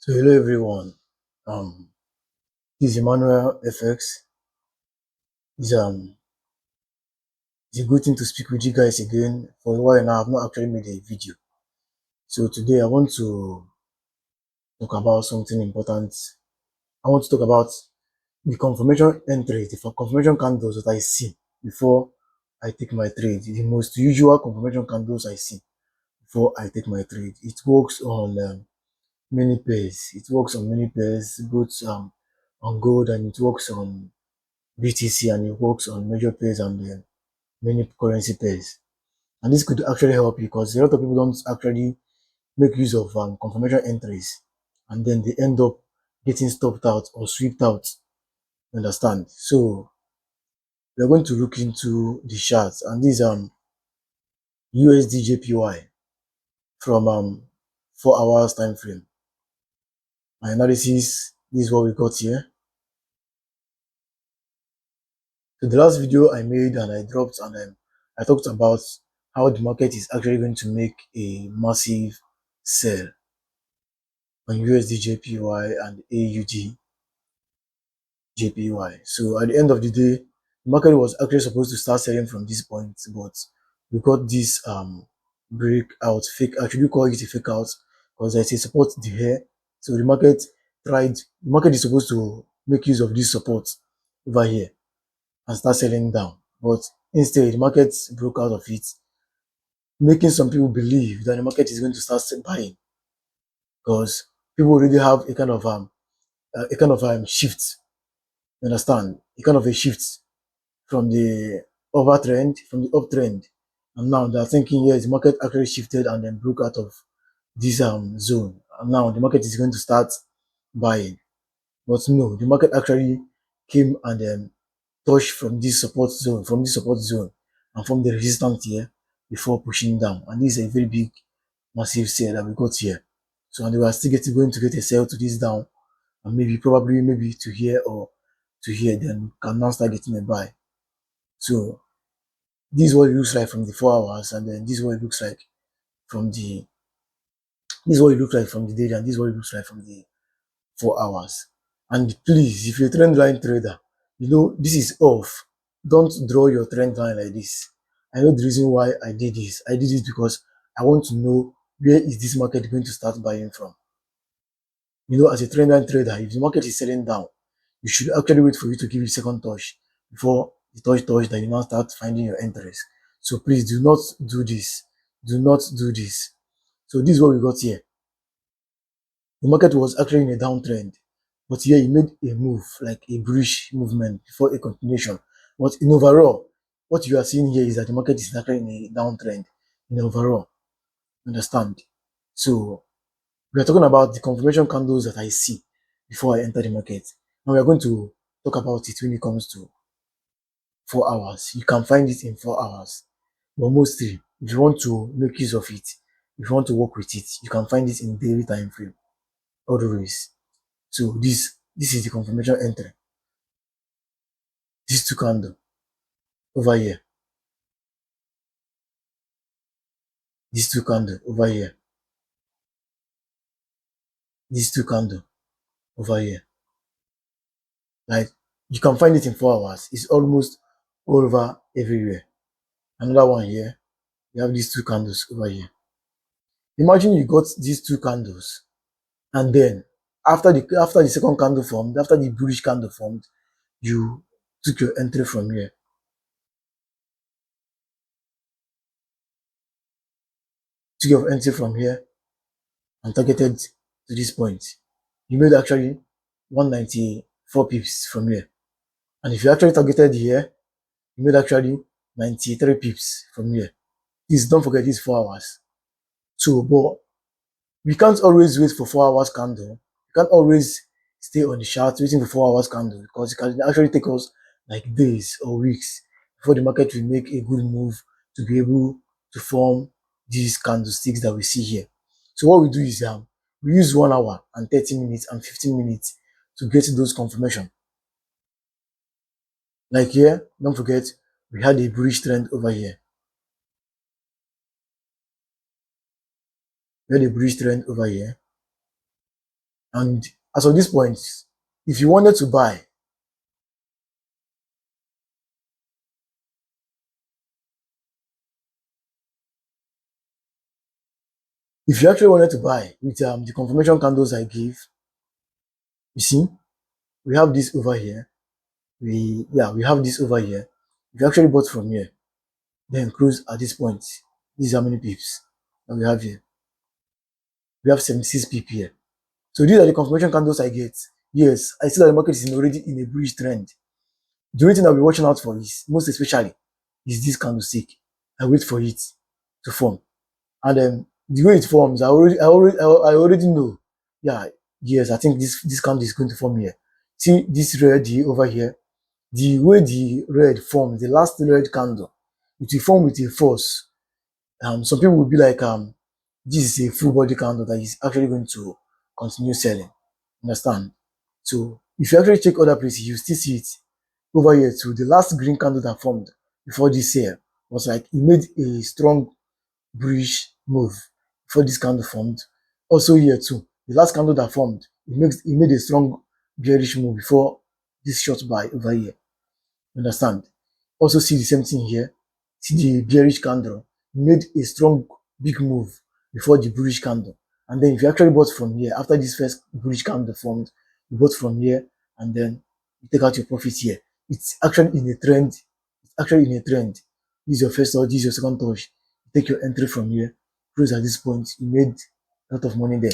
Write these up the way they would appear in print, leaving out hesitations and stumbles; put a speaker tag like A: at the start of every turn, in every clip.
A: So hello everyone. Um, this is Emmanuel FX. It's it's a good thing to speak with you guys again. For a while now, I've not actually made a video. So today I want to talk about something important. I want to talk about the confirmation entry, the confirmation candles that I see before I take my trade. The most usual confirmation candles I see before I take my trade. It works on many pairs. It works on many pairs, both on gold, and it works on BTC, and it works on major pairs and many currency pairs. And this could actually help you because a lot of people don't actually make use of confirmation entries, and then they end up getting stopped out or swept out. You understand? So we're going to look into the charts, and this USD JPY from 4 hours time frame. My analysis, this is what we got here. So the last video I made and I dropped, and I talked about how the market is actually going to make a massive sell on USD JPY and AUD JPY. So at the end of the day, the market was actually supposed to start selling from this point, but we got this breakout fake. Actually, we call it a fake out because there's a support here. So the market is supposed to make use of this support over here and start selling down. But instead, the market broke out of it, making some people believe that the market is going to start buying because people already have a kind of shift. You understand? A kind of a shift from the overtrend, from the uptrend, and now they're thinking, yes, the market actually shifted and then broke out of this zone, and now the market is going to start buying. But no, the market actually came and touched from this support zone, and from the resistance here before pushing down. And this is a very big, massive sell that we got here. So and we are still going to get a sell to this down, and maybe to here or to here, then we can now start getting a buy. So this is what it looks like from the 4 hours, and then this is what it looks like from the daily, and this is what it looks like from the 4 hours. And please, if you're a trend line trader, you know this is off. Don't draw your trend line like this. I know the reason why I did this. I did it because I want to know where is this market going to start buying from. You know, as a trend line trader, if the market is selling down, you should actually wait for you to give it second touch before the touch that you now start finding your entries. So please do not do this. Do not do this. So this is what we got here. The market was actually in a downtrend, but here it made a move, like a bullish movement before a continuation. But in overall, what you are seeing here is that the market is actually in a downtrend in overall. Understand? So we are talking about the confirmation candles that I see before I enter the market. And we are going to talk about it when it comes to 4 hours. You can find it in 4 hours. But mostly, if you want to make use of it, if you want to work with it, you can find it in daily time frame. Always. So this is the confirmation entry. These two candle over here. These two candle over here. These two candle over here. Like you can find it in 4 hours. It's almost all over everywhere. Another one here. You have these two candles over here. Imagine you got these two candles, and then after the second candle formed, after the bullish candle formed, you took your entry from here. Took your entry from here and targeted to this point. You made actually 194 pips from here. And if you actually targeted here, you made actually 93 pips from here. Please don't forget these 4 hours. So, but we can't always wait for 4 hours candle. You can't always stay on the chart waiting for 4 hours candle because it can actually take us like days or weeks before the market will make a good move to be able to form these candlesticks that we see here. So what we do is we use 1 hour and 30 minutes and 15 minutes to get those confirmation. Like here, don't forget we had a bullish trend over here. We had a bullish trend over here. And as of this point, if you wanted to buy, if you actually wanted to buy with the confirmation candles I gave, you see, we have this over here. We have this over here. If you actually bought from here, then close at this point. This is how many pips that we have here. We have 76 pip here. So these are the confirmation candles I get. Yes, I see that the market is already in a bullish trend. The only thing that we're watching out for is, most especially, is this candlestick. I wait for it to form. And the way it forms, I already know. Yeah, yes, I think this candle is going to form here. See this red here over here. The way the red forms, the last red candle, it will form with a force. Some people will be like, this is a full body candle that is actually going to continue selling. Understand? So if you actually check other places, you still see it over here too. The last green candle that formed before this here was like, it made a strong bullish move before this candle formed. Also here too, the last candle that formed, it made a strong bearish move before this short buy over here. Understand? Also see the same thing here. See the bearish candle made a strong big move before the bullish candle. And then if you actually bought from here, after this first bullish candle formed, you bought from here and then you take out your profit here. It's actually in a trend. It's actually in a trend. This is your first touch, this is your second touch. You take your entry from here, close at this point, you made a lot of money there.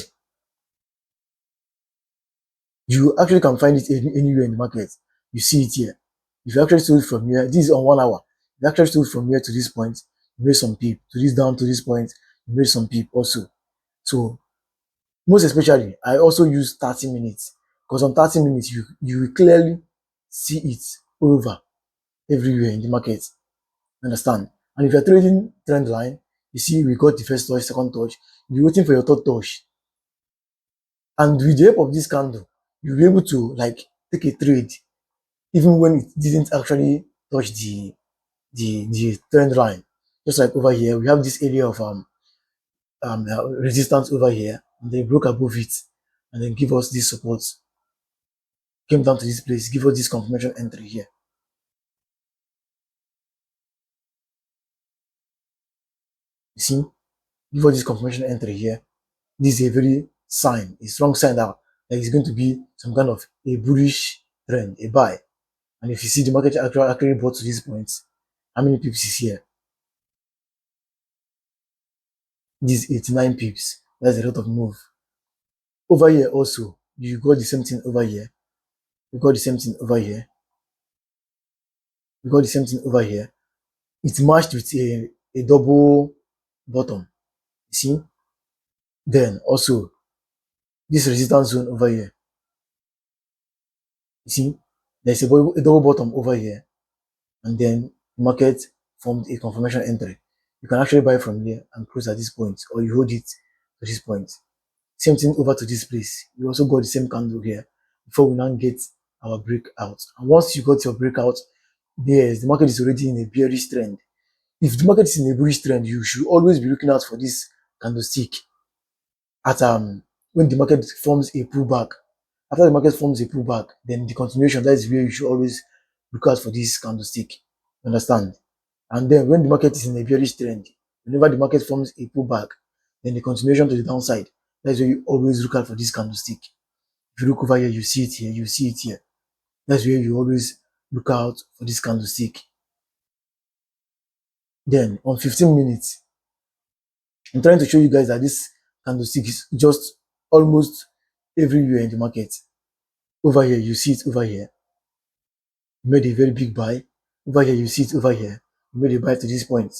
A: You actually can find it anywhere in the market. You see it here. If you actually sold from here, this is on 1 hour. If you actually sold from here to this point, you made some peep. To this down to this point, you made some peep also. So most especially, I also use 30 minutes, because on 30 minutes you will clearly see it all over everywhere in the market. Understand? And if you're trading trend line, you see we got the first touch, second touch, you're waiting for your third touch. And with the help of this candle, you'll be able to like take a trade even when it didn't actually touch the trend line. Just like over here, we have this area of resistance over here, and they broke above it, and then give us this support. Came down to this place, give us this confirmation entry here. You see, give us this confirmation entry here. This is a very sign, a strong sign that there is going to be some kind of a bullish trend, a buy. And if you see the market actually brought to this point, how many pips is here? This 89 pips. That's a lot of move. Over here also, you got the same thing over here. You got the same thing over here. You got the same thing over here. It's matched with a double bottom. You see? Then also this resistance zone over here. You see? There's a double bottom over here. And then the market formed a confirmation entry. You can actually buy from here and close at this point, or you hold it to this point. Same thing over to this place. You also got the same candle here before we now get our breakout. And once you got your breakout, yes, the market is already in a bearish trend. If the market is in a bullish trend, you should always be looking out for this candlestick at when the market forms a pullback. After the market forms a pullback, then the continuation, that is where you should always look out for this candlestick. Understand? And then when the market is in a bearish trend, whenever the market forms a pullback, then the continuation to the downside, that's where you always look out for this candlestick. If you look over here, you see it here, you see it here. That's where you always look out for this candlestick. Then on 15 minutes, I'm trying to show you guys that this candlestick is just almost everywhere in the market. Over here, you see it over here. You made a very big buy. Over here, you see it over here. You made a buy to this point.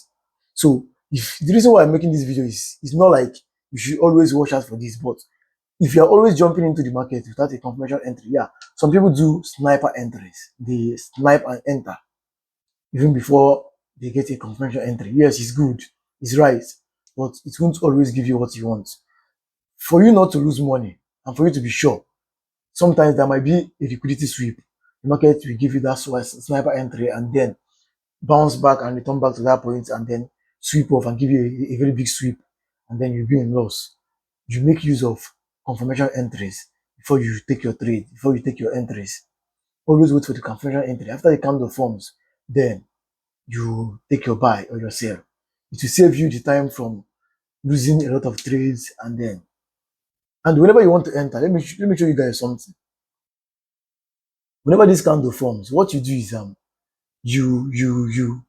A: So if the reason why I'm making this video is, it's not like you should always watch out for this, but if you're always jumping into the market without a confirmation entry, yeah, some people do sniper entries. They snipe and enter even before they get a confirmation entry. Yes, it's good, it's right, but it won't always give you what you want. For you not to lose money and for you to be sure, sometimes there might be a liquidity sweep. The market will give you that sniper entry and then bounce back and return back to that point and then sweep off and give you a very big sweep, and then you'll be in loss. You make use of confirmation entries. before you take your trade, before you take your entries. Always wait for the confirmation entry. After the candle forms, then you take your buy or your sell. It will save you the time from losing a lot of trades. And whenever you want to enter, let me show you guys something. Whenever this candle forms, what you do is you you you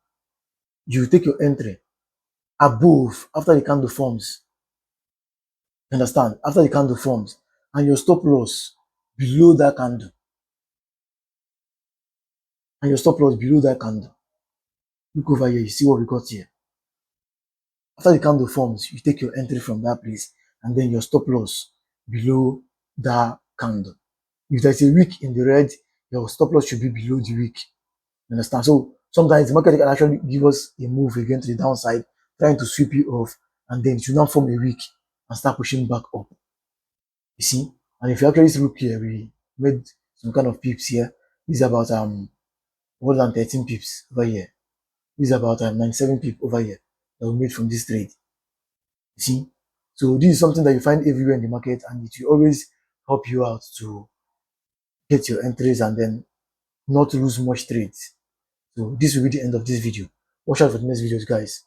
A: you take your entry above after the candle forms. You understand? After the candle forms, and your stop loss below that candle, and your stop loss below that candle. Look over here, you see what we got here. After the candle forms, you take your entry from that place, and then your stop loss below that candle. If there's a wick in the red, your stop loss should be below the wick. You understand? So sometimes the market can actually give us a move again to the downside, trying to sweep you off, and then it should now form a wick and start pushing back up. You see? And if you actually look here, we made some kind of pips here. This is about more than 13 pips over here. This is about 97 pip over here that we made from this trade. You see? So this is something that you find everywhere in the market, and it will always help you out to get your entries and then not lose much trades. So this will be the end of this video. Watch out for the next videos, guys.